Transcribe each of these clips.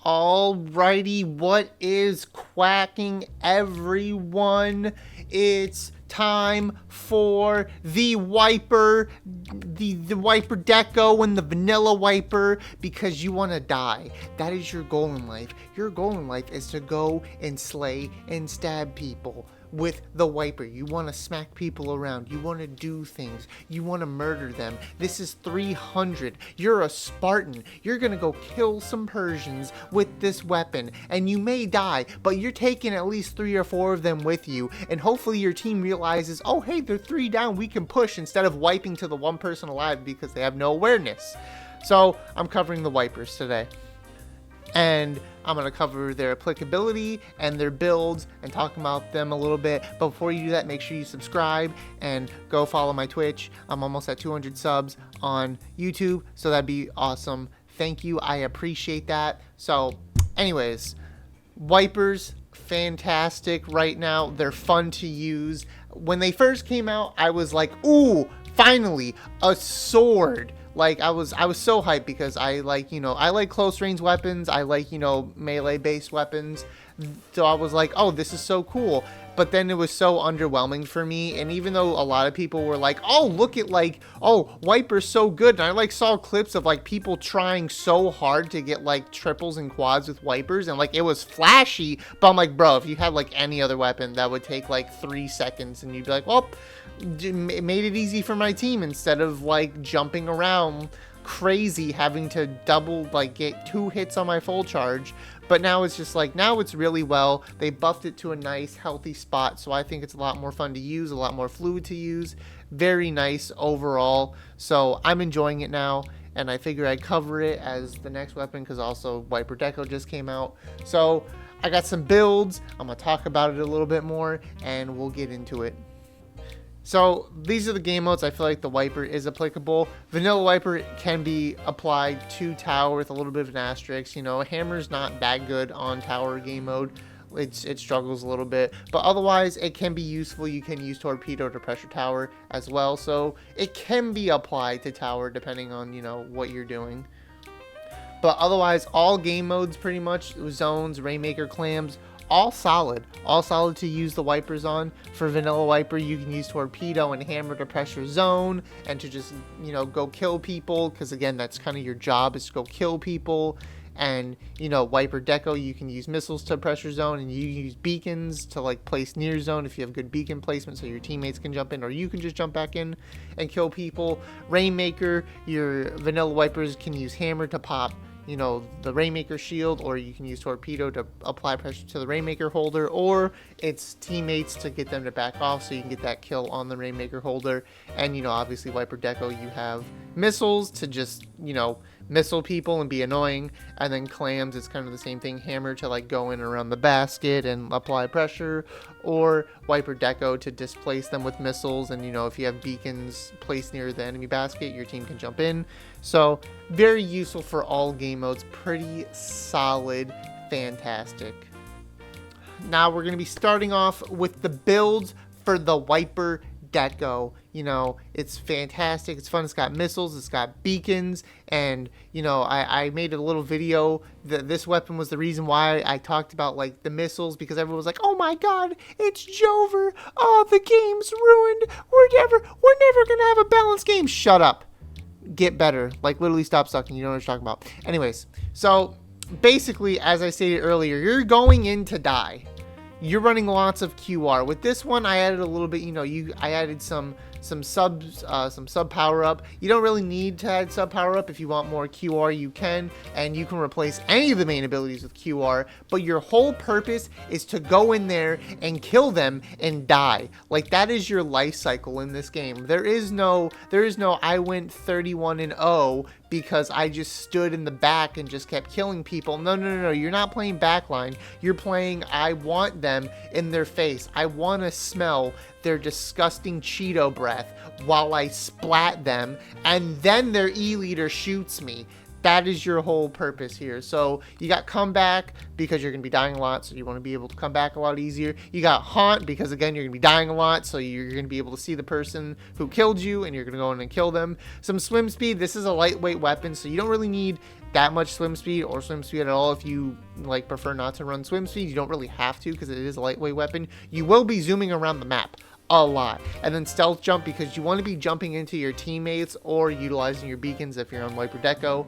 Alrighty, what is quacking, everyone? It's time for the wiper, the wiper deco and the vanilla wiper, because you want to die. That is your goal in life. Your goal in life is to go and slay and stab people with the wiper. You want to smack people around. You want to do things. You want to murder them. This is 300. You're a Spartan. You're going to go kill some Persians with this weapon. And you may die, but you're taking at least 3 or 4 of them with you. And hopefully your team realizes, oh, hey, they're 3 down. We can push instead of wiping to the 1 person alive because they have no awareness. So I'm covering the wipers today. And I'm going to cover their applicability and their builds and talk about them a little bit. But before you do that, make sure you subscribe and go follow my Twitch. I'm almost at 200 subs on YouTube, so that'd be awesome. Thank you. I appreciate that. So anyways, wipers, fantastic right now. They're fun to use. When they first came out, I was like, ooh, finally, a sword. Like, I was so hyped because I like close range weapons. I like, melee based weapons. So I was like, oh, this is so cool. But then it was so underwhelming for me. And even though a lot of people were like, oh, look at Wiper's so good. And I saw clips of people trying so hard to get triples and quads with Wipers. And it was flashy. But I'm like, bro, if you had any other weapon that would take 3 seconds and you'd be like, well, it made it easy for my team instead of jumping around crazy, having to double get 2 hits on my full charge. But now it's just now it's really well. They buffed it to a nice healthy spot, so I think it's a lot more fun to use, a lot more fluid to use. Very nice overall, so I'm enjoying it now, and I figure I'd cover it as the next weapon because also Wiper Deco just came out. So I got some builds. I'm gonna talk about it a little bit more and we'll get into it. So these are the game modes I feel like the wiper is applicable. Vanilla wiper can be applied to tower with a little bit of an asterisk. Hammer's not that good on tower game mode. It struggles a little bit, but otherwise it can be useful. You can use torpedo to pressure tower as well, so it can be applied to tower depending on what you're doing. But otherwise, all game modes pretty much, zones, Rainmaker, clams, all solid to use the wipers on. For vanilla wiper, you can use torpedo and hammer to pressure zone and to just go kill people, because again, that's kind of your job, is to go kill people. And wiper deco, you can use missiles to pressure zone, and you use beacons to place near zone if you have good beacon placement, so your teammates can jump in, or you can just jump back in and kill people. Rainmaker, your vanilla wipers can use hammer to pop the Rainmaker shield, or you can use torpedo to apply pressure to the Rainmaker holder, or its teammates to get them to back off so you can get that kill on the Rainmaker holder. And obviously wiper deco, you have missiles to just missile people and be annoying. And then clams, it's kind of the same thing, hammer to go in around the basket and apply pressure, or wiper deco to displace them with missiles. And if you have beacons placed near the enemy basket, your team can jump in. So very useful for all game modes. Pretty solid, fantastic. Now we're going to be starting off with the builds for the wiper deco. It's fantastic, it's fun, it's got missiles, it's got beacons, and I made a little video that this weapon was the reason why I talked about the missiles, because everyone was like, oh my god, it's Jover, oh, the game's ruined, we're never gonna have a balanced game. Shut up, get better, literally stop sucking, you know what I'm talking about. Anyways, so basically, as I stated earlier, you're going in to die. You're running lots of QR. With this one, I added a little bit, I added some sub power up. You don't really need to add sub power up. If you want more QR, you can, and you can replace any of the main abilities with QR, but your whole purpose is to go in there and kill them and die. That is your life cycle in this game. There is no I went 31-0 because I just stood in the back and just kept killing people. No. You're not playing backline. You're playing, I want them in their face. I want to smell their disgusting Cheeto breath while I splat them, and then their E-leader shoots me. That is your whole purpose here. So you got comeback because you're going to be dying a lot, so you want to be able to come back a lot easier. You got haunt because, again, you're going to be dying a lot, so you're going to be able to see the person who killed you, and you're going to go in and kill them. Some swim speed. This is a lightweight weapon, so you don't really need that much swim speed or swim speed at all. If you like prefer not to run swim speed, you don't really have to because it is a lightweight weapon. You will be zooming around the map a lot. And then stealth jump because you want to be jumping into your teammates or utilizing your beacons if you're on Wiper Deco.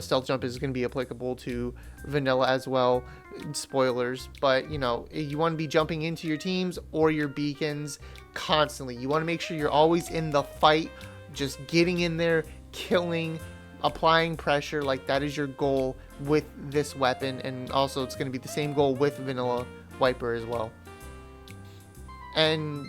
Stealth jump is going to be applicable to vanilla as well. Spoilers, but you want to be jumping into your teams or your beacons constantly. You want to make sure you're always in the fight, just getting in there, killing, applying pressure. Like, that is your goal with this weapon. And also it's going to be the same goal with vanilla Wiper as well. And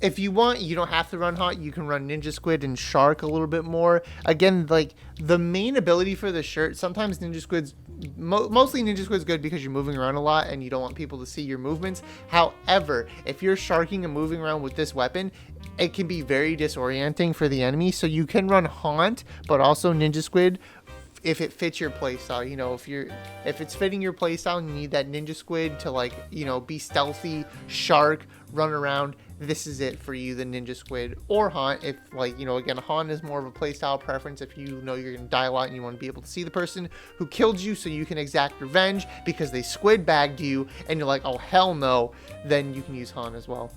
if you want, you don't have to run hot. You can run Ninja Squid and Shark a little bit more. Again, like, the main ability for the shirt, sometimes Ninja Squid's, mostly Ninja Squid's good because you're moving around a lot and you don't want people to see your movements. However, if you're sharking and moving around with this weapon, it can be very disorienting for the enemy. So you can run Haunt, but also Ninja Squid if it fits your playstyle. If it's fitting your playstyle and you need that Ninja Squid to be stealthy, shark, run around, this is it for you, the Ninja Squid. Or Haunt, if again, Haunt is more of a playstyle preference if you're gonna die a lot and you want to be able to see the person who killed you so you can exact revenge because they squid bagged you and you're like, oh hell no, then you can use Haunt as well.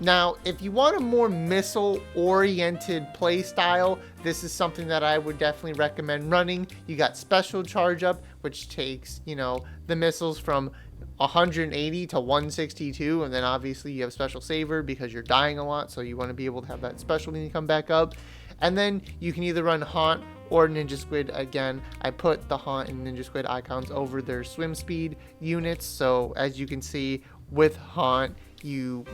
Now, if you want a more missile-oriented play style, this is something that I would definitely recommend running. You got Special Charge Up, which takes, the missiles from 180 to 162, and then obviously you have Special Saver because you're dying a lot, so you want to be able to have that specialty come back up. And then you can either run Haunt or Ninja Squid. Again, I put the Haunt and Ninja Squid icons over their swim speed units, so as you can see, with Haunt, you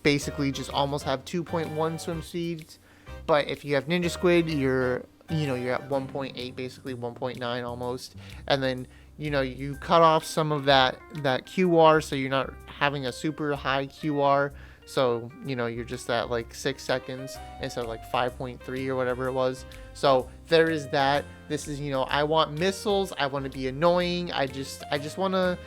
basically just almost have 2.1 swim speeds, but if you have Ninja Squid, you're at 1.8, basically 1.9 almost. And then you cut off some of that QR, so you're not having a super high QR, so you're just at like 6 seconds instead of like 5.3 or whatever it was. So there is that. This is I want missiles, I want to be annoying, I just want to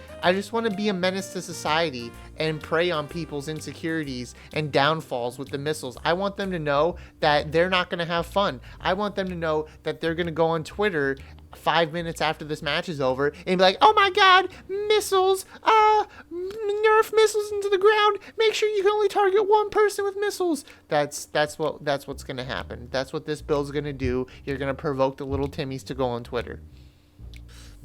be a menace to society and prey on people's insecurities and downfalls with the missiles. I want them to know that they're not going to have fun. I want them to know that they're going to go on Twitter 5 minutes after this match is over and be like, oh my god, missiles, nerf missiles into the ground, make sure you can only target one person with missiles. That's what's going to happen. That's what this build's going to do. You're going to provoke the little Timmies to go on Twitter.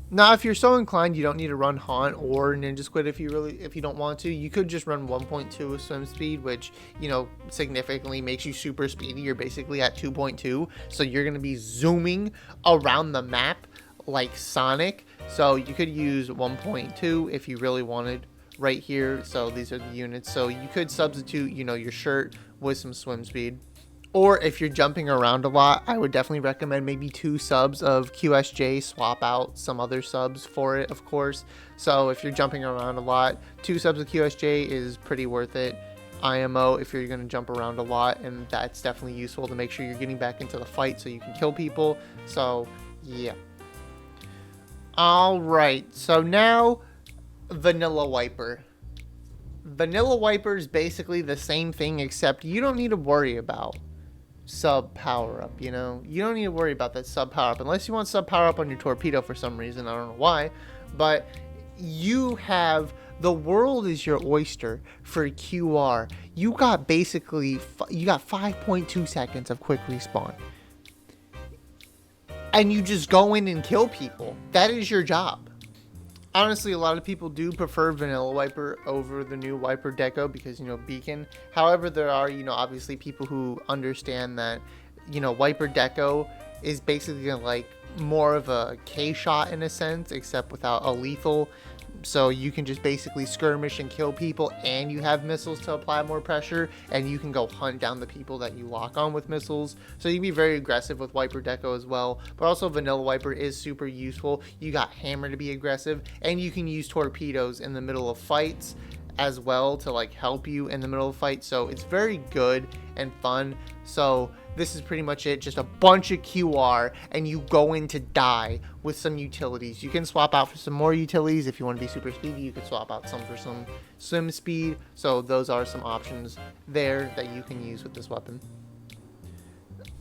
Now, if you're so inclined, you don't need to run Haunt or Ninja Squid if you don't want to. You could just run 1.2 with swim speed, which, significantly makes you super speedy. You're basically at 2.2, so you're going to be zooming around the map like Sonic. So you could use 1.2 if you really wanted right here. So these are the units. So you could substitute, your shirt with some swim speed. Or if you're jumping around a lot, I would definitely recommend maybe 2 subs of QSJ, swap out some other subs for it, of course. So if you're jumping around a lot, 2 subs of QSJ is pretty worth it. IMO if you're going to jump around a lot, and that's definitely useful to make sure you're getting back into the fight so you can kill people. So, yeah. Alright, so now, Vanilla Wiper. Vanilla Wiper is basically the same thing, except you don't need to worry about sub power up. You don't need to worry about that sub power up unless you want sub power up on your torpedo for some reason. I don't know why, but you have the world is your oyster for QR. You got 5.2 seconds of quick respawn, and you just go in and kill people. That is your job. Honestly, a lot of people do prefer Vanilla Wiper over the new Wiper Deco because, Beacon. However, there are, obviously people who understand that, Wiper Deco is basically like more of a K-shot in a sense, except without a lethal. So you can just basically skirmish and kill people, and you have missiles to apply more pressure, and you can go hunt down the people that you lock on with missiles. So you can be very aggressive with Wiper Deco as well. But also Vanilla Wiper is super useful. You got Hammer to be aggressive, and you can use torpedoes in the middle of fights as well to help you in the middle of fights. So it's very good and fun. So this is pretty much it. Just a bunch of QR, and you go in to die with some utilities. You can swap out for some more utilities. If you want to be super speedy, you can swap out some for some swim speed. So those are some options there that you can use with this weapon.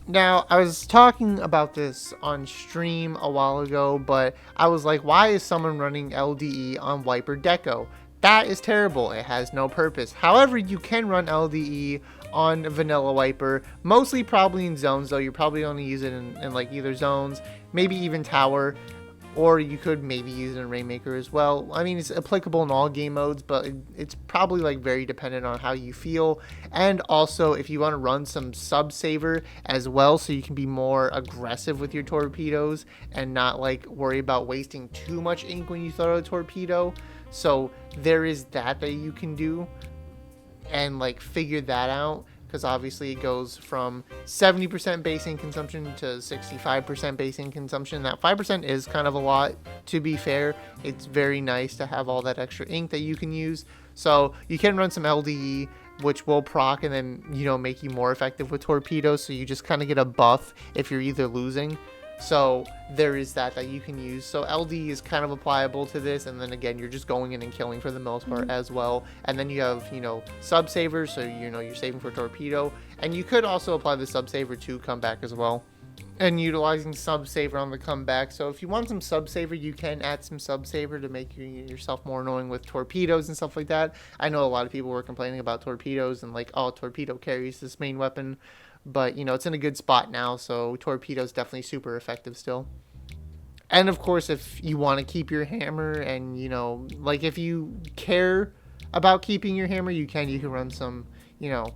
Now, I was talking about this on stream a while ago, but I was like, why is someone running LDE on Wiper Deco? That is terrible. It has no purpose. However, you can run LDE on Vanilla Wiper, mostly probably in zones, though. You're probably going to use it in like either zones, maybe even tower, or you could maybe use it in Rainmaker as well. I mean, it's applicable in all game modes, but it's probably like very dependent on how you feel. And also, if you want to run some sub saver as well, so you can be more aggressive with your torpedoes and not like worry about wasting too much ink when you throw a torpedo. So there is that you can do and like figure that out, because obviously it goes from 70% base ink consumption to 65% base ink consumption. That 5% is kind of a lot, to be fair. It's very nice to have all that extra ink that you can use. So you can run some LDE, which will proc and then, you know, make you more effective with torpedoes. So you just kind of get a buff if you're either losing. So there is that you can use. So LD is kind of applicable to this, and then again, you're just going in and killing for the most part as well. And then you have, you know, sub savers, so you know you're saving for torpedo, and you could also apply the sub saver to comeback as well, and utilizing sub saver on the comeback. So if you want some sub saver, you can add some sub saver to make yourself more annoying with torpedoes and stuff like that. I know a lot of people were complaining about torpedoes and like, oh, torpedo carries this main weapon. But, you know, it's in a good spot now, so torpedo's definitely super effective still. And, of course, if you want to keep your hammer and, you know, like if you care about keeping your hammer, you can run some, you know,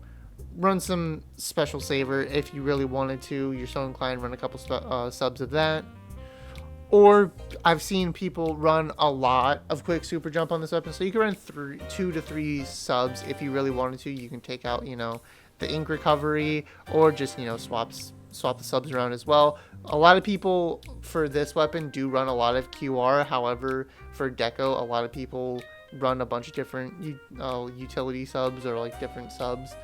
run some special saver if you really wanted to. You're so inclined, run a couple subs of that. Or I've seen people run a lot of quick super jump on this weapon, so you can run 2 to 3 subs if you really wanted to. You can take out, you know, the ink recovery, or just, you know, swap the subs around as well. A lot of people for this weapon do run a lot of QR. However, for Deco, a lot of people run a bunch of different utility subs or like different subs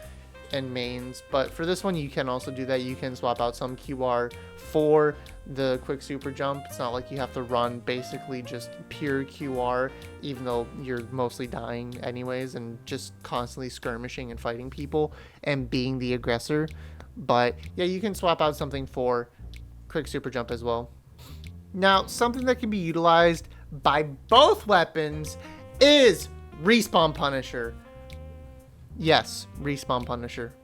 and mains. But for this one, you can also do that. You can swap out some QR for the quick super jump. It's not like you have to run basically just pure QR, even though you're mostly dying anyways and just constantly skirmishing and fighting people and being the aggressor. But yeah, you can swap out something for quick super jump as well. Now, something that can be utilized by both weapons is Respawn Punisher. Yes, Respawn Punisher.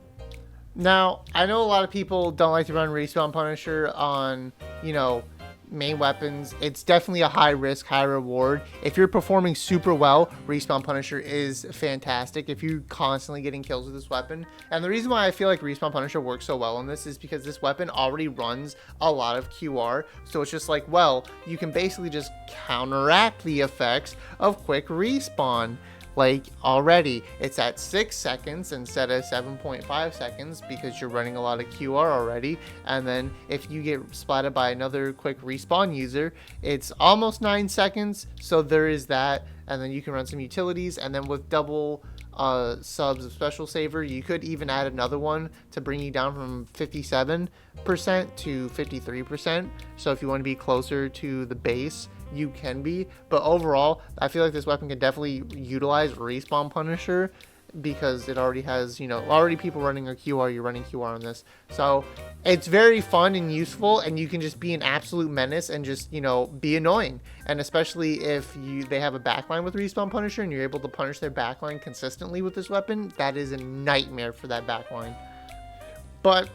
Now, I know a lot of people don't like to run Respawn Punisher on, you know, main weapons. It's definitely a high risk, high reward. If you're performing super well, Respawn Punisher is fantastic if you're constantly getting kills with this weapon. And the reason why I feel like Respawn Punisher works so well on this is because this weapon already runs a lot of QR. So it's just like, well, you can basically just counteract the effects of quick respawn. Like already it's at 6 seconds instead of 7.5 seconds because you're running a lot of QR already. And then if you get splatted by another quick respawn user, it's almost 9 seconds. So there is that. And then you can run some utilities, and then with double subs of special saver, you could even add another one to bring you down from 57% to 53%. So if you want to be closer to the base, you can be. But overall, I feel like this weapon can definitely utilize Respawn Punisher because it already has, you know, already people running a QR. You're running QR on this, so it's very fun and useful, and you can just be an absolute menace and just, you know, be annoying. And especially if they have a backline with Respawn Punisher and you're able to punish their backline consistently with this weapon, that is a nightmare for that backline. But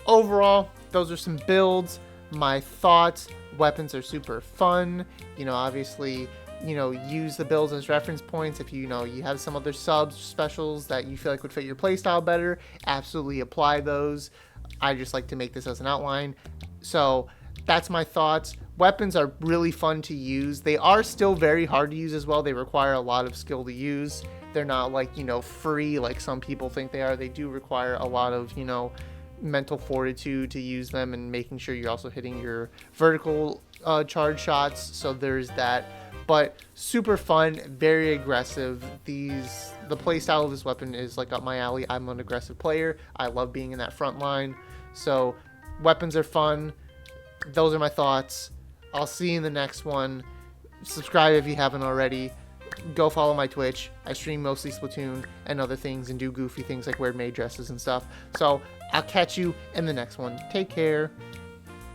overall, those are some builds, my thoughts. Weapons are super fun, you know, obviously, you know, use the builds as reference points. If you know you have some other subs specials that you feel like would fit your playstyle better, absolutely apply those. I just like to make this as an outline. So that's my thoughts. Weapons are really fun to use. They are still very hard to use as well. They require a lot of skill to use. They're not like, you know, free like some people think they are. They do require a lot of, you know, mental fortitude to use them, and making sure you're also hitting your vertical charge shots. So there's that. But super fun, very aggressive. The playstyle of this weapon is like up my alley. I'm an aggressive player. I love being in that front line. So weapons are fun. Those are my thoughts. I'll see you in the next one. Subscribe if you haven't already. Go follow my Twitch. I stream mostly Splatoon and other things and do goofy things like wear maid dresses and stuff. So I'll catch you in the next one. Take care.